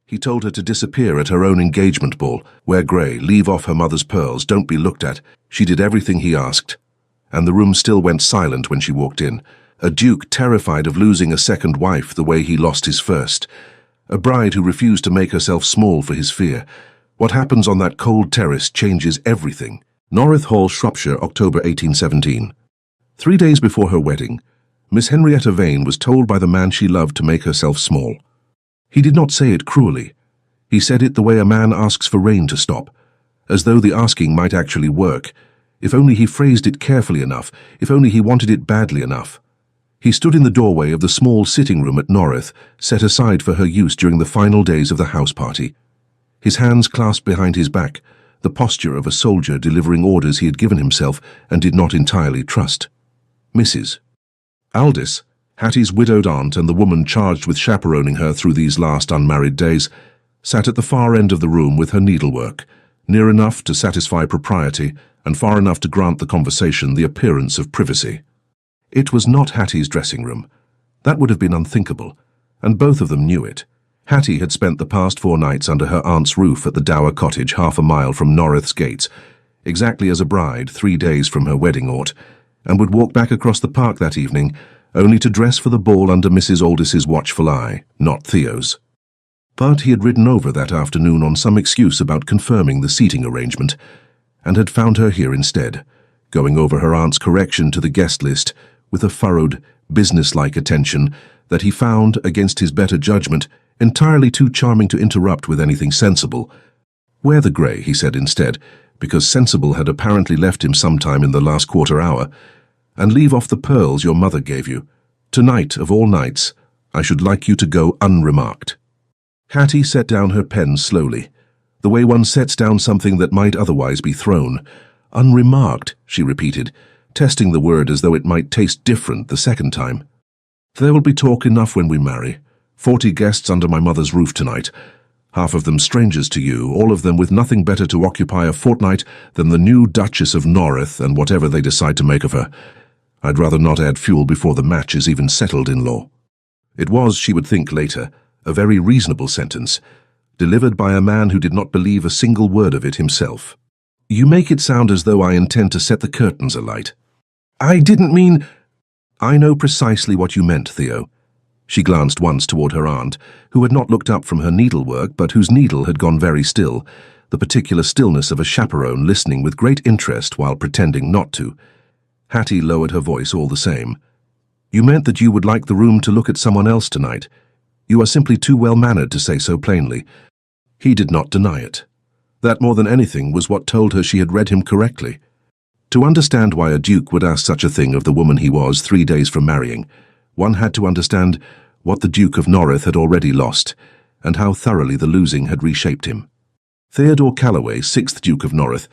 He told her to disappear at her own engagement ball, wear grey, leave off her mother's pearls, don't be looked at. She did everything he asked. And the room still went silent when she walked in. A duke terrified of losing a second wife the way he lost his first. A bride who refused to make herself small for his fear. What happens on that cold terrace changes everything. North Hall, Shropshire, October 1817. 3 days before her wedding, Miss Henrietta Vane was told by the man she loved to make herself small. He did not say it cruelly. He said it the way a man asks for rain to stop, as though the asking might actually work, if only he phrased it carefully enough, if only he wanted it badly enough. He stood in the doorway of the small sitting room at North, set aside for her use during the final days of the house party. His hands clasped behind his back, the posture of a soldier delivering orders he had given himself and did not entirely trust. Mrs. Aldous, Hattie's widowed aunt and the woman charged with chaperoning her through these last unmarried days, sat at the far end of the room with her needlework, near enough to satisfy propriety and far enough to grant the conversation the appearance of privacy. It was not Hattie's dressing room. That would have been unthinkable, and both of them knew it. Hattie had spent the past 4 nights under her aunt's roof at the dower cottage half a mile from North's gates, exactly as a bride 3 days from her wedding ought, and would walk back across the park that evening, only to dress for the ball under Mrs. Aldis's watchful eye, not Theo's. But he had ridden over that afternoon on some excuse about confirming the seating arrangement, and had found her here instead, going over her aunt's correction to the guest list with a furrowed, businesslike attention that he found, against his better judgment, entirely too charming to interrupt with anything sensible. Wear the grey, he said instead, because sensible had apparently left him sometime in the last quarter hour, and leave off the pearls your mother gave you. Tonight, of all nights, I should like you to go unremarked. Hattie set down her pen slowly, the way one sets down something that might otherwise be thrown. Unremarked, she repeated, testing the word as though it might taste different the second time. There will be talk enough when we marry. 40 guests under my mother's roof tonight, half of them strangers to you, all of them with nothing better to occupy a fortnight than the new Duchess of North and whatever they decide to make of her. I'd rather not add fuel before the match is even settled in law. It was, she would think later, a very reasonable sentence, delivered by a man who did not believe a single word of it himself. You make it sound as though I intend to set the curtains alight. I didn't mean... I know precisely what you meant, Theo. She glanced once toward her aunt, who had not looked up from her needlework but whose needle had gone very still, the particular stillness of a chaperone listening with great interest while pretending not to. Hattie lowered her voice all the same. You meant that you would like the room to look at someone else tonight. You are simply too well-mannered to say so plainly. He did not deny it. That more than anything was what told her she had read him correctly. To understand why a duke would ask such a thing of the woman he was 3 days from marrying, one had to understand what the Duke of North had already lost, and how thoroughly the losing had reshaped him. Theodore Calloway, 6th Duke of North,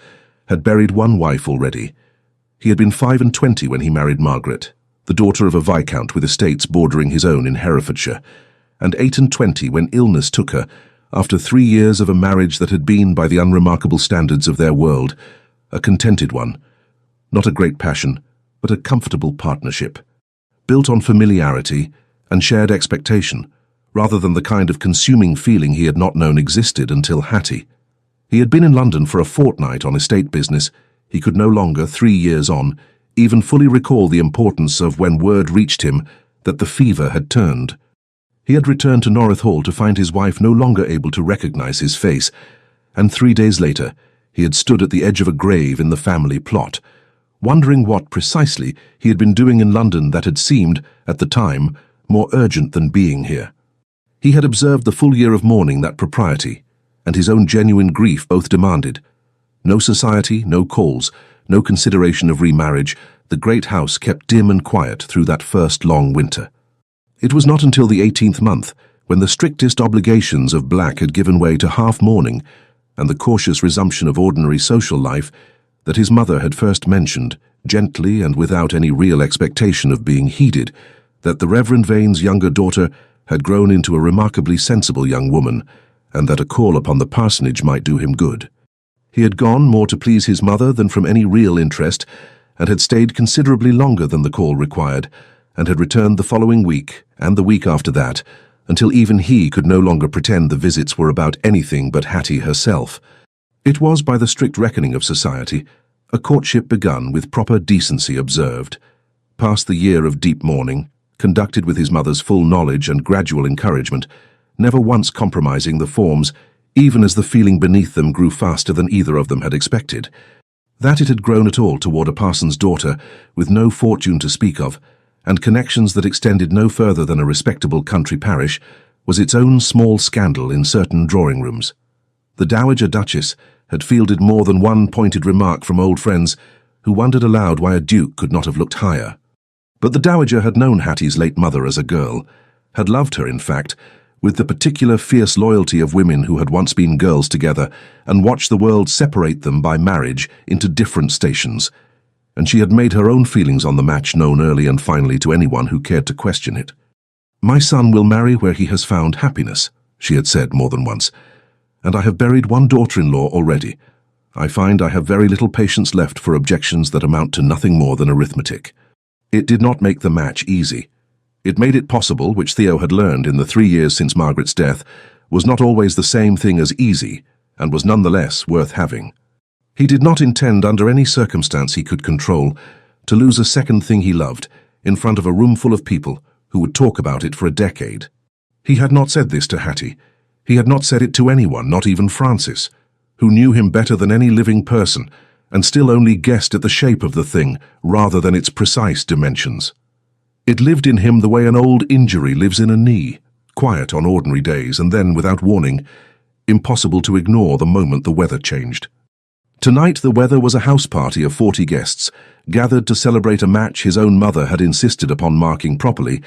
had buried one wife already. He had been 25 when he married Margaret, the daughter of a viscount with estates bordering his own in Herefordshire, and 28 when illness took her, after 3 years of a marriage that had been, by the unremarkable standards of their world, a contented one. Not a great passion, but a comfortable partnership, built on familiarity and shared expectation, rather than the kind of consuming feeling he had not known existed until Hattie. He had been in London for a fortnight on estate business. He could no longer, 3 years on, even fully recall the importance of when word reached him that the fever had turned. He had returned to North Hall to find his wife no longer able to recognize his face, and 3 days later he had stood at the edge of a grave in the family plot, wondering what, precisely, he had been doing in London that had seemed, at the time, more urgent than being here. He had observed the full year of mourning that propriety, and his own genuine grief both demanded. No society, no calls, no consideration of remarriage, the great house kept dim and quiet through that first long winter. It was not until the 18th month, when the strictest obligations of black had given way to half mourning, and the cautious resumption of ordinary social life, that his mother had first mentioned, gently and without any real expectation of being heeded, that the Reverend Vane's younger daughter had grown into a remarkably sensible young woman, and that a call upon the parsonage might do him good. He had gone more to please his mother than from any real interest, and had stayed considerably longer than the call required, and had returned the following week, and the week after that, until even he could no longer pretend the visits were about anything but Hattie herself. It was, by the strict reckoning of society, a courtship begun with proper decency observed, past the year of deep mourning, conducted with his mother's full knowledge and gradual encouragement, never once compromising the forms, even as the feeling beneath them grew faster than either of them had expected. That it had grown at all toward a parson's daughter, with no fortune to speak of, and connections that extended no further than a respectable country parish, was its own small scandal in certain drawing rooms. The Dowager Duchess had fielded more than one pointed remark from old friends who wondered aloud why a duke could not have looked higher. But the Dowager had known Hattie's late mother as a girl, had loved her, in fact, with the particular fierce loyalty of women who had once been girls together and watched the world separate them by marriage into different stations, and she had made her own feelings on the match known early and finally to anyone who cared to question it. "My son will marry where he has found happiness," she had said more than once, "and I have buried one daughter-in-law already. I find I have very little patience left for objections that amount to nothing more than arithmetic." It did not make the match easy. It made it possible, which Theo had learned in the 3 years since Margaret's death, was not always the same thing as easy, and was nonetheless worth having. He did not intend, under any circumstance he could control, to lose a second thing he loved in front of a room full of people who would talk about it for a decade. He had not said this to Hattie. He had not said it to anyone, not even Francis, who knew him better than any living person and still only guessed at the shape of the thing rather than its precise dimensions. It lived in him the way an old injury lives in a knee, quiet on ordinary days and then, without warning, impossible to ignore the moment the weather changed. Tonight the weather was a house party of 40 guests, gathered to celebrate a match his own mother had insisted upon marking properly,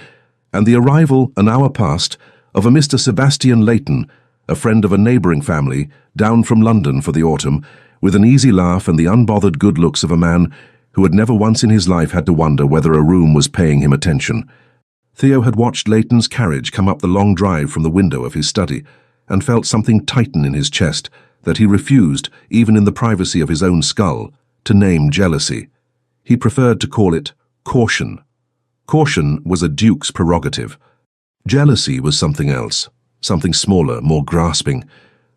and the arrival, an hour past, of a Mr. Sebastian Leighton, a friend of a neighbouring family, down from London for the autumn, with an easy laugh and the unbothered good looks of a man who had never once in his life had to wonder whether a room was paying him attention. Theo had watched Leighton's carriage come up the long drive from the window of his study, and felt something tighten in his chest that he refused, even in the privacy of his own skull, to name jealousy. He preferred to call it caution. Caution was a duke's prerogative. Jealousy was something else, something smaller, more grasping,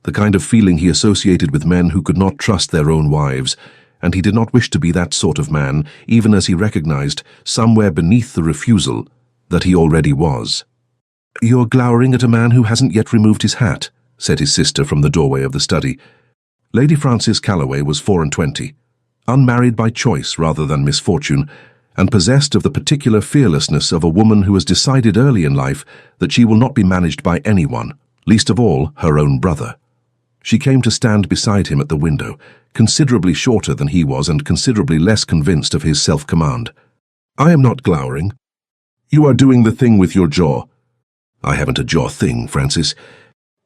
the kind of feeling he associated with men who could not trust their own wives, and he did not wish to be that sort of man, even as he recognized, somewhere beneath the refusal, that he already was. "You're glowering at a man who hasn't yet removed his hat," said his sister from the doorway of the study. Lady Frances Calloway was 24, unmarried by choice rather than misfortune, and possessed of the particular fearlessness of a woman who has decided early in life that she will not be managed by anyone, least of all her own brother. She came to stand beside him at the window, considerably shorter than he was and considerably less convinced of his self-command. "I am not glowering. You are doing the thing with your jaw." "I haven't a jaw thing, Francis.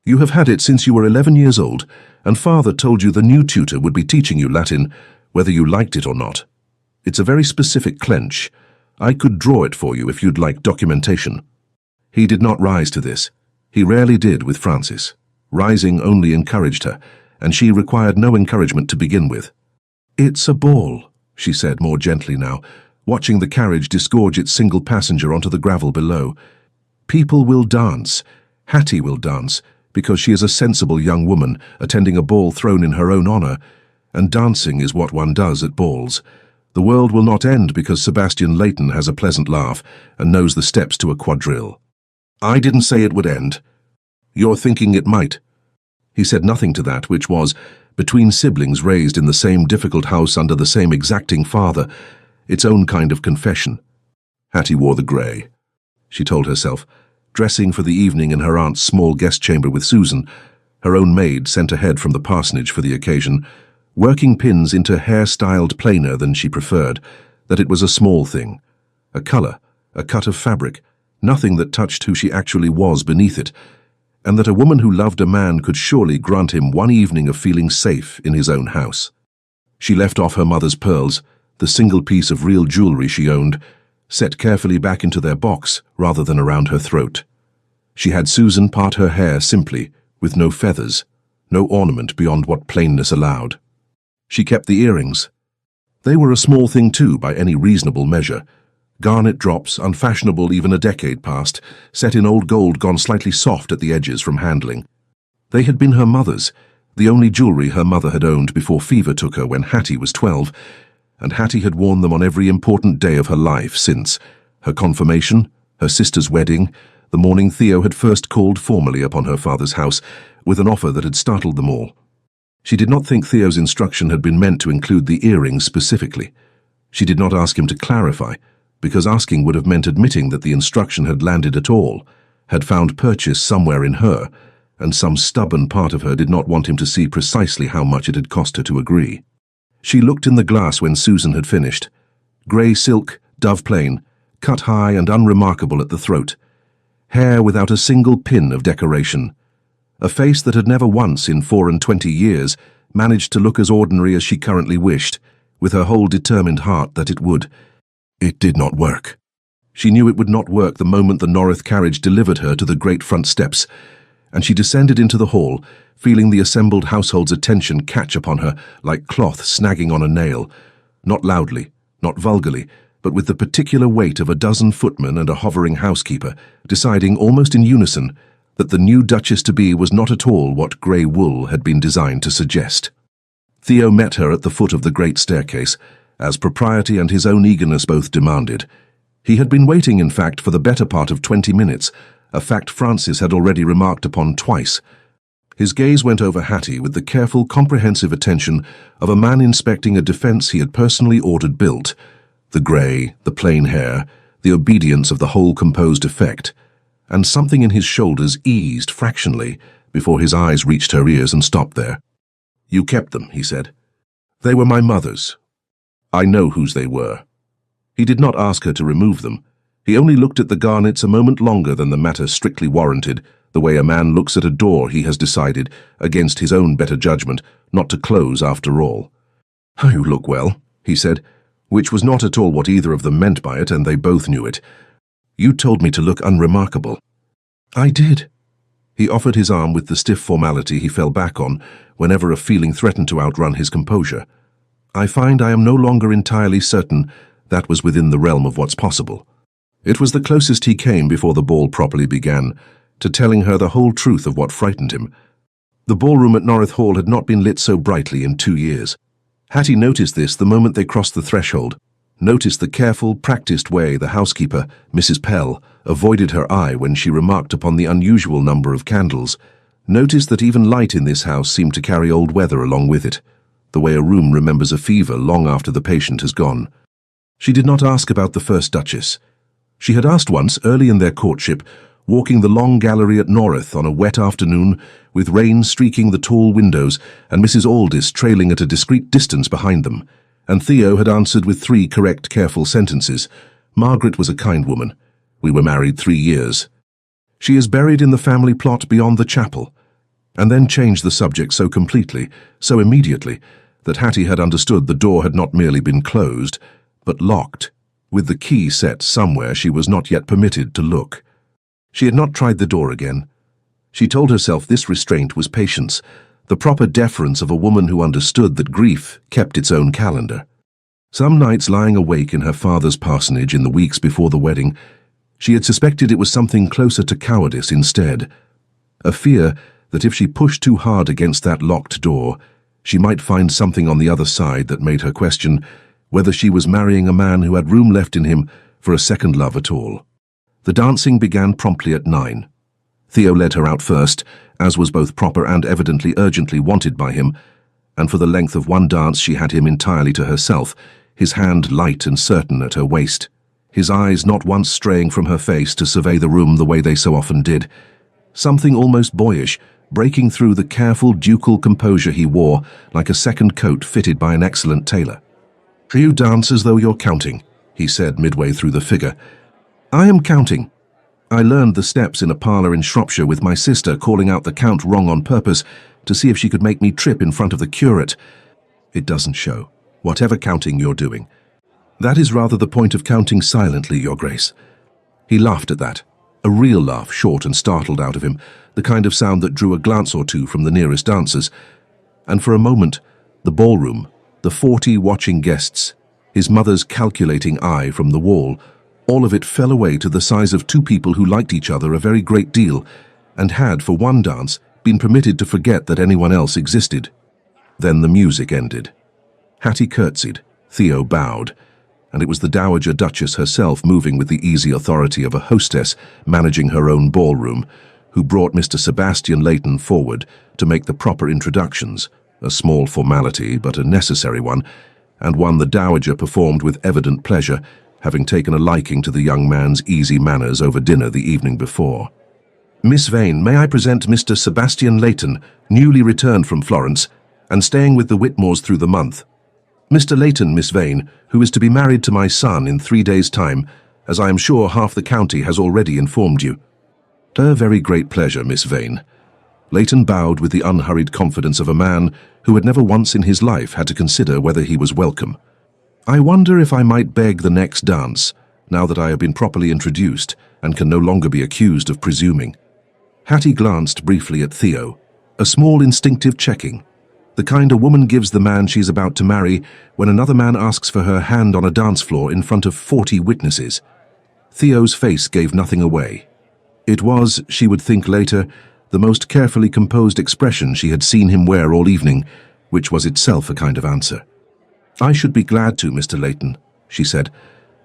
You have had it since you were 11 years old, and father told you the new tutor would be teaching you Latin, whether you liked it or not. It's a very specific clench. I could draw it for you if you'd like documentation." He did not rise to this. He rarely did with Francis. Rising only encouraged her, and she required no encouragement to begin with. "It's a ball," she said more gently now, watching the carriage disgorge its single passenger onto the gravel below. "People will dance. Hattie will dance, because she is a sensible young woman attending a ball thrown in her own honour, and dancing is what one does at balls. The world will not end because Sebastian Leighton has a pleasant laugh and knows the steps to a quadrille." "I didn't say it would end. You're thinking it might." He said nothing to that which was, between siblings raised in the same difficult house under the same exacting father, its own kind of confession. Hattie wore the grey, she told herself, dressing for the evening in her aunt's small guest chamber with Susan, her own maid sent ahead from the parsonage for the occasion, working pins into hair styled plainer than she preferred, that it was a small thing, a colour, a cut of fabric, nothing that touched who she actually was beneath it, and that a woman who loved a man could surely grant him one evening of feeling safe in his own house. She left off her mother's pearls, the single piece of real jewellery she owned, set carefully back into their box rather than around her throat. She had Susan part her hair simply, with no feathers, no ornament beyond what plainness allowed. She kept the earrings. They were a small thing too by any reasonable measure, Garnet drops, unfashionable even a decade past, set in old gold gone slightly soft at the edges from handling. They had been her mother's, the only jewellery her mother had owned before fever took her when Hattie was 12, and Hattie had worn them on every important day of her life since her confirmation, her sister's wedding, the morning Theo had first called formally upon her father's house with an offer that had startled them all. She did not think Theo's instruction had been meant to include the earrings specifically. She did not ask him to clarify, because asking would have meant admitting that the instruction had landed at all, had found purchase somewhere in her, and some stubborn part of her did not want him to see precisely how much it had cost her to agree. She looked in the glass when Susan had finished. Grey silk, dove plain, cut high and unremarkable at the throat. Hair without a single pin of decoration. A face that had never once in 24 years managed to look as ordinary as she currently wished, with her whole determined heart that it would. It did not work. She knew it would not work the moment the North carriage delivered her to the great front steps, and she descended into the hall, feeling the assembled household's attention catch upon her like cloth snagging on a nail, not loudly, not vulgarly, but with the particular weight of a dozen footmen and a hovering housekeeper, deciding almost in unison that the new Duchess-to-be was not at all what grey wool had been designed to suggest. Theo met her at the foot of the great staircase, as propriety and his own eagerness both demanded. He had been waiting, in fact, for the better part of 20 minutes, a fact Francis had already remarked upon twice. His gaze went over Hattie with the careful, comprehensive attention of a man inspecting a defence he had personally ordered built. The grey, the plain hair, the obedience of the whole composed effect, and something in his shoulders eased fractionally before his eyes reached her ears and stopped there. "You kept them," he said. "They were my mother's. I know whose they were." He did not ask her to remove them. He only looked at the garnets a moment longer than the matter strictly warranted, the way a man looks at a door he has decided, against his own better judgment, not to close after all. "You look well," he said, which was not at all what either of them meant by it, and they both knew it. "You told me to look unremarkable." "I did." He offered his arm with the stiff formality he fell back on whenever a feeling threatened to outrun his composure. "I find I am no longer entirely certain that was within the realm of what's possible." It was the closest he came before the ball properly began, to telling her the whole truth of what frightened him. The ballroom at North Hall had not been lit so brightly in 2 years. Hattie noticed this the moment they crossed the threshold, noticed the careful, practiced way the housekeeper, Mrs. Pell, avoided her eye when she remarked upon the unusual number of candles, noticed that even light in this house seemed to carry old weather along with it, the way a room remembers a fever long after the patient has gone. She did not ask about the first Duchess. She had asked once, early in their courtship, walking the long gallery at North on a wet afternoon, with rain streaking the tall windows and Mrs. Aldis trailing at a discreet distance behind them, and Theo had answered with 3 correct, careful sentences. "Margaret was a kind woman. We were married 3 years. She is buried in the family plot beyond the chapel," and then changed the subject so completely, so immediately, that Hattie had understood the door had not merely been closed, but locked, with the key set somewhere she was not yet permitted to look. She had not tried the door again. She told herself this restraint was patience, the proper deference of a woman who understood that grief kept its own calendar. Some nights lying awake in her father's parsonage in the weeks before the wedding, she had suspected it was something closer to cowardice instead, a fear that if she pushed too hard against that locked door, she might find something on the other side that made her question whether she was marrying a man who had room left in him for a second love at all. The dancing began promptly at 9. Theo led her out first, as was both proper and evidently urgently wanted by him, and for the length of one dance she had him entirely to herself, his hand light and certain at her waist, his eyes not once straying from her face to survey the room the way they so often did, something almost boyish, breaking through the careful ducal composure he wore like a second coat fitted by an excellent tailor. "You dance as though you're counting," he said midway through the figure. "I am counting. I learned the steps in a parlour in Shropshire with my sister calling out the count wrong on purpose to see if she could make me trip in front of the curate. It doesn't show, whatever counting you're doing. That is rather the point of counting silently, Your Grace." He laughed at that, a real laugh, short and startled out of him, the kind of sound that drew a glance or two from the nearest dancers. And for a moment, the ballroom, the 40 watching guests, his mother's calculating eye from the wall, All of it fell away to the size of two people who liked each other a very great deal and had, for one dance, been permitted to forget that anyone else existed. Then the music ended. Hattie curtsied, Theo bowed, and it was the Dowager Duchess herself, moving with the easy authority of a hostess managing her own ballroom, who brought Mr. Sebastian Leighton forward to make the proper introductions, a small formality but a necessary one, and one the Dowager performed with evident pleasure, having taken a liking to the young man's easy manners over dinner the evening before. "Miss Vane, may I present Mr. Sebastian Leighton, newly returned from Florence, and staying with the Whitmores through the month. Mr. Leighton, Miss Vane, who is to be married to my son in 3 days' time, as I am sure half the county has already informed you." "A very great pleasure, Miss Vane." Leighton bowed with the unhurried confidence of a man who had never once in his life had to consider whether he was welcome. "I wonder if I might beg the next dance, now that I have been properly introduced and can no longer be accused of presuming." Hattie glanced briefly at Theo, a small instinctive checking, the kind a woman gives the man she is about to marry when another man asks for her hand on a dance floor in front of 40 witnesses. Theo's face gave nothing away. It was, she would think later, the most carefully composed expression she had seen him wear all evening, which was itself a kind of answer. "I should be glad to, Mr. Leighton," she said,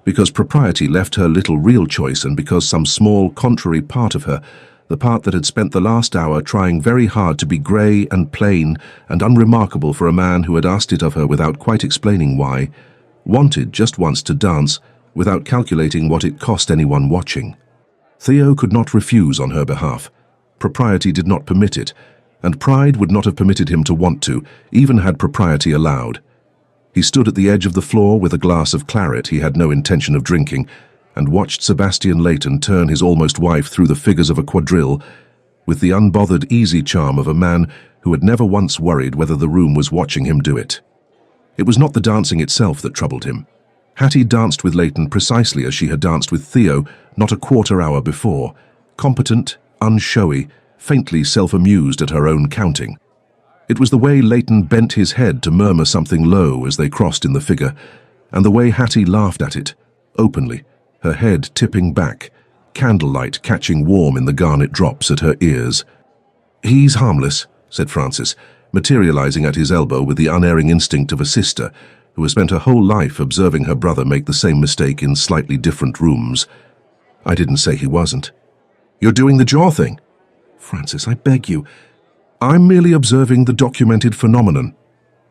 because propriety left her little real choice and because some small, contrary part of her, the part that had spent the last hour trying very hard to be grey and plain and unremarkable for a man who had asked it of her without quite explaining why, wanted just once to dance without calculating what it cost anyone watching. Theo could not refuse on her behalf. Propriety did not permit it, and pride would not have permitted him to want to, even had propriety allowed. He stood at the edge of the floor with a glass of claret he had no intention of drinking, and watched Sebastian Leighton turn his almost wife through the figures of a quadrille with the unbothered easy charm of a man who had never once worried whether the room was watching him do it. It was not the dancing itself that troubled him. Hattie danced with Leighton precisely as she had danced with Theo not a quarter hour before, competent, unshowy, faintly self-amused at her own counting. It was the way Leighton bent his head to murmur something low as they crossed in the figure, and the way Hattie laughed at it, openly, her head tipping back, candlelight catching warm in the garnet drops at her ears. "He's harmless," said Frances, materializing at his elbow with the unerring instinct of a sister who has spent her whole life observing her brother make the same mistake in slightly different rooms. "I didn't say he wasn't." "You're doing the jaw thing." "Frances, I beg you. I'm merely observing the documented phenomenon."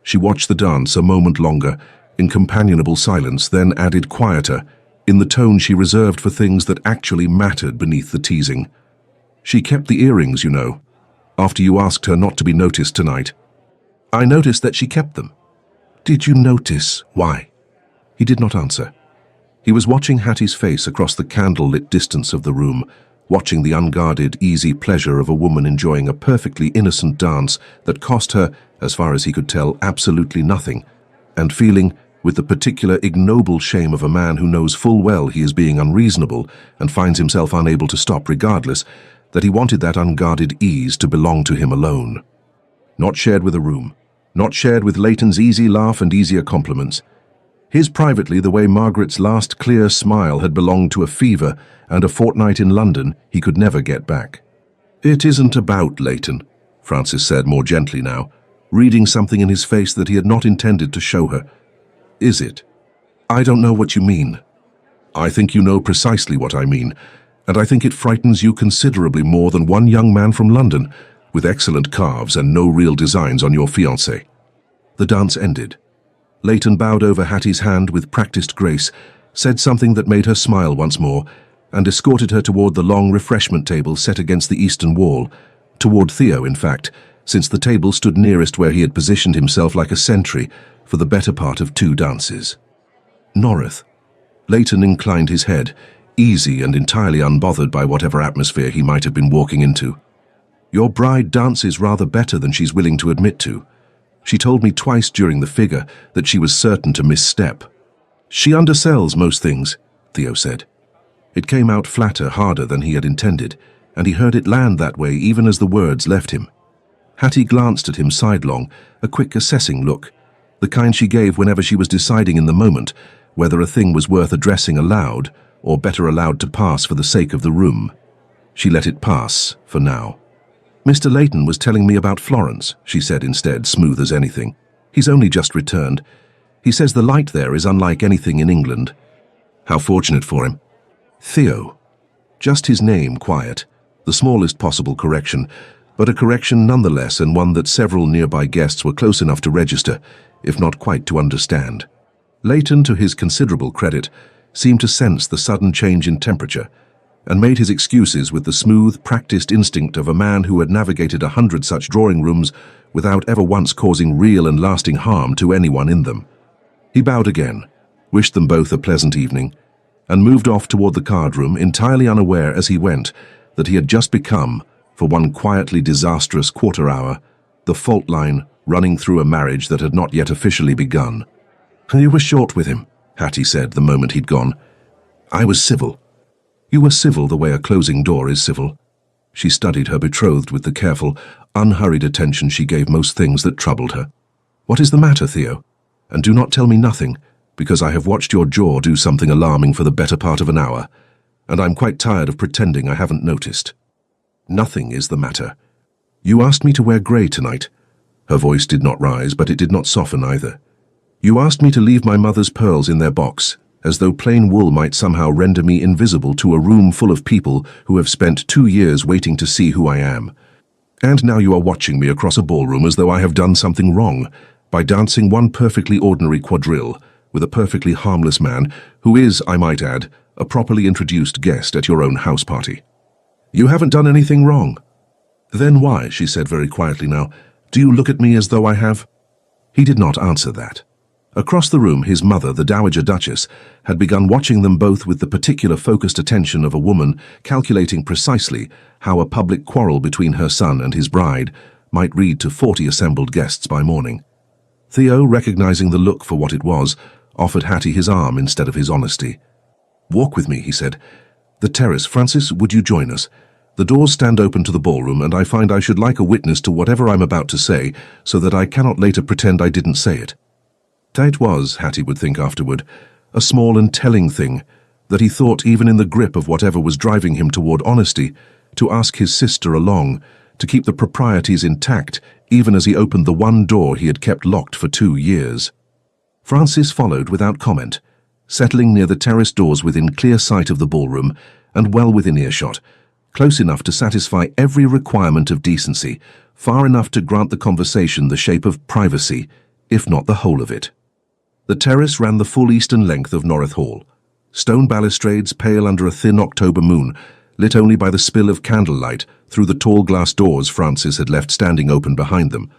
She watched the dance a moment longer, in companionable silence, then added quieter, in the tone she reserved for things that actually mattered beneath the teasing. "She kept the earrings, you know, after you asked her not to be noticed tonight." "I noticed that she kept them." "Did you notice why?" He did not answer. He was watching Hattie's face across the candle-lit distance of the room, watching the unguarded, easy pleasure of a woman enjoying a perfectly innocent dance that cost her, as far as he could tell, absolutely nothing, and feeling, with the particular ignoble shame of a man who knows full well he is being unreasonable and finds himself unable to stop regardless, that he wanted that unguarded ease to belong to him alone. Not shared with a room, not shared with Leighton's easy laugh and easier compliments. His privately the way Margaret's last clear smile had belonged to a fever and a fortnight in London he could never get back. "It isn't about Leighton," Frances said more gently now, reading something in his face that he had not intended to show her. "Is it?" "I don't know what you mean." "I think you know precisely what I mean, and I think it frightens you considerably more than one young man from London, with excellent calves and no real designs on your fiancée." The dance ended. Leighton bowed over Hattie's hand with practiced grace, said something that made her smile once more, and escorted her toward the long refreshment table set against the eastern wall, toward Theo, in fact, since the table stood nearest where he had positioned himself like a sentry for the better part of 2 dances. "Noreth." Leighton inclined his head, easy and entirely unbothered by whatever atmosphere he might have been walking into. "Your bride dances rather better than she's willing to admit to. She told me twice during the figure that she was certain to misstep." "She undersells most things," Theo said. It came out flatter, harder than he had intended, and he heard it land that way even as the words left him. Hattie glanced at him sidelong, a quick assessing look, the kind she gave whenever she was deciding in the moment whether a thing was worth addressing aloud or better allowed to pass for the sake of the room. She let it pass, for now. "Mr. Leighton was telling me about Florence," she said instead, smooth as anything. "He's only just returned. He says the light there is unlike anything in England." "How fortunate for him." "Theo." Just his name, quiet. The smallest possible correction, but a correction nonetheless, and one that several nearby guests were close enough to register, if not quite to understand. Leighton, to his considerable credit, seemed to sense the sudden change in temperature, and made his excuses with the smooth, practiced instinct of a man who had navigated 100 such drawing rooms without ever once causing real and lasting harm to anyone in them. He bowed again, wished them both a pleasant evening, and moved off toward the card room, entirely unaware as he went that he had just become, for one quietly disastrous quarter hour, the fault line running through a marriage that had not yet officially begun. "You were short with him," Hattie said the moment he'd gone. "I was civil." "You were civil the way a closing door is civil." She studied her betrothed with the careful, unhurried attention she gave most things that troubled her. "What is the matter, Theo? And do not tell me nothing, because I have watched your jaw do something alarming for the better part of an hour, and I'm quite tired of pretending I haven't noticed." "Nothing is the matter. You asked me to wear grey tonight." Her voice did not rise, but it did not soften either. "You asked me to leave my mother's pearls in their box, as though plain wool might somehow render me invisible to a room full of people who have spent 2 years waiting to see who I am. And now you are watching me across a ballroom as though I have done something wrong, by dancing one perfectly ordinary quadrille with a perfectly harmless man, who is, I might add, a properly introduced guest at your own house party. You haven't done anything wrong." "Then why," she said very quietly now, "do you look at me as though I have?" He did not answer that. Across the room, his mother, the Dowager Duchess, had begun watching them both with the particular focused attention of a woman calculating precisely how a public quarrel between her son and his bride might read to 40 assembled guests by morning. Theo, recognizing the look for what it was, offered Hattie his arm instead of his honesty. "Walk with me," he said. "The terrace. Francis, would you join us? The doors stand open to the ballroom, and I find I should like a witness to whatever I'm about to say, so that I cannot later pretend I didn't say it." That was, Hattie would think afterward, a small and telling thing, that he thought, even in the grip of whatever was driving him toward honesty, to ask his sister along, to keep the proprieties intact, even as he opened the one door he had kept locked for 2 years. Francis followed without comment, settling near the terrace doors within clear sight of the ballroom and well within earshot, close enough to satisfy every requirement of decency, far enough to grant the conversation the shape of privacy, if not the whole of it. The terrace ran the full eastern length of North Hall, stone balustrades pale under a thin October moon, lit only by the spill of candlelight through the tall glass doors Francis had left standing open behind them.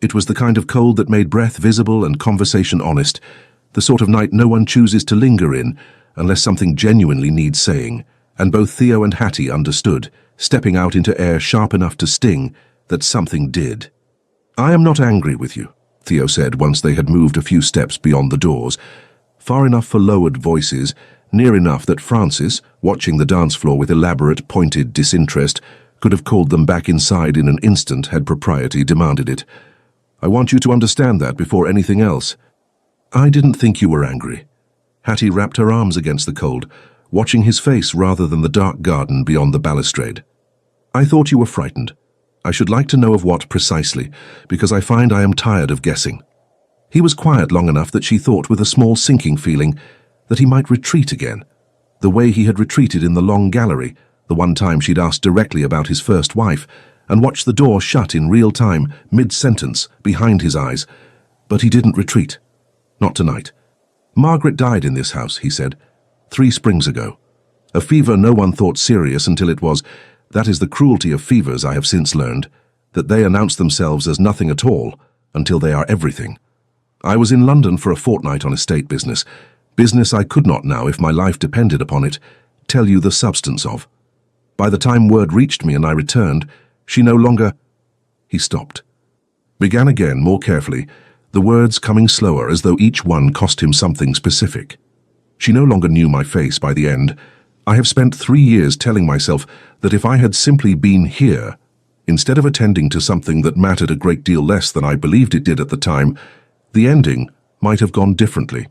It was the kind of cold that made breath visible and conversation honest, the sort of night no one chooses to linger in unless something genuinely needs saying, and both Theo and Hattie understood, stepping out into air sharp enough to sting, that something did. "I am not angry with you," Theo said once they had moved a few steps beyond the doors, far enough for lowered voices, near enough that Francis, watching the dance floor with elaborate, pointed disinterest, could have called them back inside in an instant had propriety demanded it. "I want you to understand that before anything else." "I didn't think you were angry." Hattie wrapped her arms against the cold, watching his face rather than the dark garden beyond the balustrade. "I thought you were frightened. I should like to know of what precisely, because I find I am tired of guessing." He was quiet long enough that she thought with a small sinking feeling that he might retreat again, the way he had retreated in the long gallery, the one time she'd asked directly about his first wife, and watched the door shut in real time, mid-sentence, behind his eyes. But he didn't retreat. Not tonight. "Margaret died in this house," he said, 3 springs ago. A fever no one thought serious until it was. That is the cruelty of fevers, I have since learned, that they announce themselves as nothing at all until they are everything. I was in London for a fortnight on estate business I could not now, if my life depended upon it, tell you the substance of. By the time word reached me and I returned, she no longer— He stopped. Began again, more carefully, the words coming slower as though each one cost him something specific. She no longer knew my face by the end. I have spent 3 years telling myself that if I had simply been here, instead of attending to something that mattered a great deal less than I believed it did at the time, the ending might have gone differently.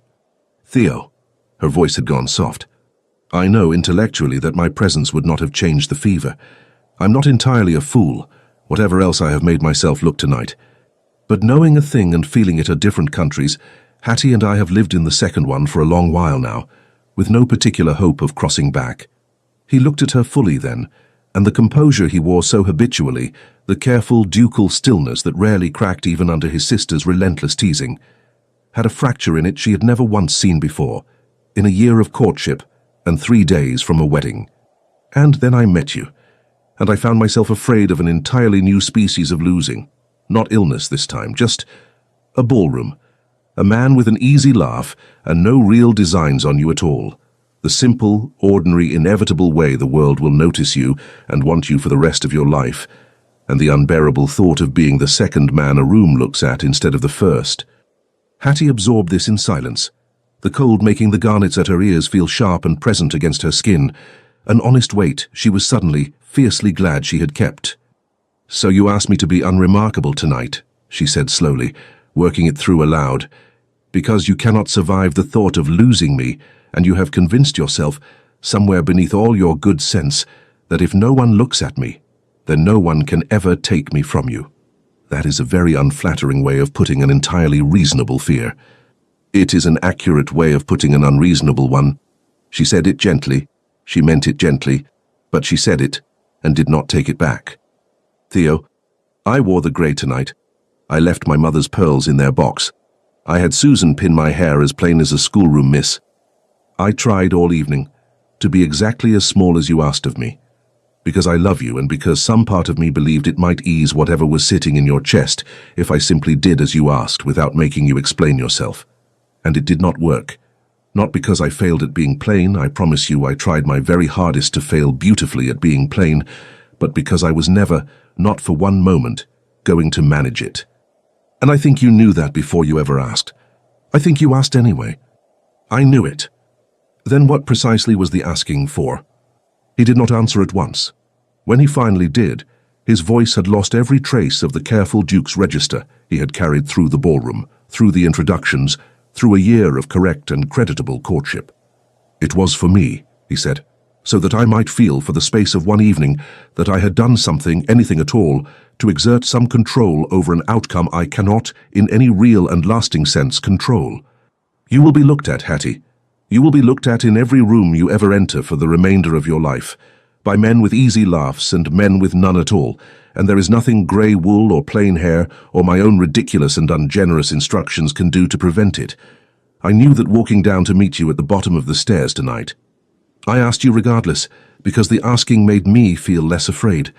"Theo," her voice had gone soft, I know intellectually that my presence would not have changed the fever. I'm not entirely a fool, whatever else I have made myself look tonight. But knowing a thing and feeling it are different countries, Hattie and I have lived in the second one for a long while now, with no particular hope of crossing back. He looked at her fully then, and the composure he wore so habitually, the careful ducal stillness that rarely cracked even under his sister's relentless teasing, had a fracture in it she had never once seen before, in a year of courtship and 3 days from a wedding. And then I met you, and I found myself afraid of an entirely new species of losing. Not illness this time, just a ballroom. A man with an easy laugh and no real designs on you at all. The simple, ordinary, inevitable way the world will notice you and want you for the rest of your life, and the unbearable thought of being the second man a room looks at instead of the first. Hattie absorbed this in silence, the cold making the garnets at her ears feel sharp and present against her skin, an honest weight she was suddenly, fiercely glad she had kept. "So you asked me to be unremarkable tonight," she said slowly, working it through aloud, "because you cannot survive the thought of losing me, and you have convinced yourself, somewhere beneath all your good sense, that if no one looks at me, then no one can ever take me from you. That is a very unflattering way of putting an entirely reasonable fear." "It is an accurate way of putting an unreasonable one." She said it gently, she meant it gently, but she said it and did not take it back. "Theo, I wore the grey tonight. I left my mother's pearls in their box. I had Susan pin my hair as plain as a schoolroom miss. I tried all evening to be exactly as small as you asked of me, because I love you and because some part of me believed it might ease whatever was sitting in your chest if I simply did as you asked without making you explain yourself. And it did not work. Not because I failed at being plain, I promise you I tried my very hardest to fail beautifully at being plain, but because I was never, not for one moment, going to manage it. And I think you knew that before you ever asked. I think you asked anyway. I knew it." Then what precisely was the asking for? He did not answer at once. When he finally did, his voice had lost every trace of the careful Duke's register he had carried through the ballroom, through the introductions, through a year of correct and creditable courtship. "It was for me," he said, "so that I might feel for the space of one evening that I had done something, anything at all, to exert some control over an outcome I cannot, in any real and lasting sense, control. You will be looked at, Hattie. You will be looked at in every room you ever enter for the remainder of your life, by men with easy laughs and men with none at all, and there is nothing grey wool or plain hair or my own ridiculous and ungenerous instructions can do to prevent it. I knew that walking down to meet you at the bottom of the stairs tonight. I asked you regardless, because the asking made me feel less afraid,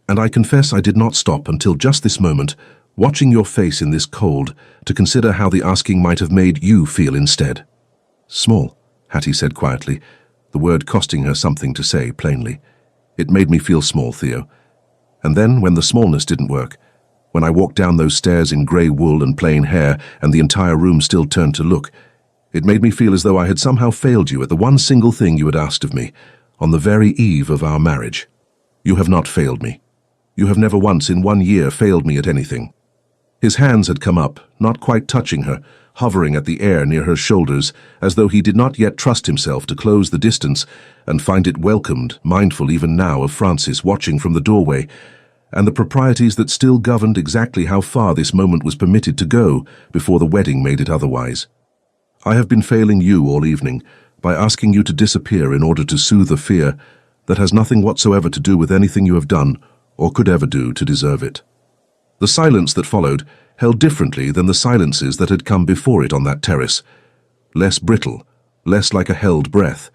and I confess I did not stop until just this moment, watching your face in this cold, to consider how the asking might have made you feel instead." "Small," Hattie said quietly, the word costing her something to say plainly. "It made me feel small, Theo. And then, when the smallness didn't work, when I walked down those stairs in grey wool and plain hair and the entire room still turned to look, it made me feel as though I had somehow failed you at the one single thing you had asked of me, on the very eve of our marriage. You have not failed me. You have never once in 1 year failed me at anything." His hands had come up, not quite touching her, hovering at the air near her shoulders, as though he did not yet trust himself to close the distance and find it welcomed, mindful even now of Francis watching from the doorway, and the proprieties that still governed exactly how far this moment was permitted to go before the wedding made it otherwise. "I have been failing you all evening by asking you to disappear in order to soothe a fear that has nothing whatsoever to do with anything you have done or could ever do to deserve it." The silence that followed held differently than the silences that had come before it on that terrace. Less brittle, less like a held breath,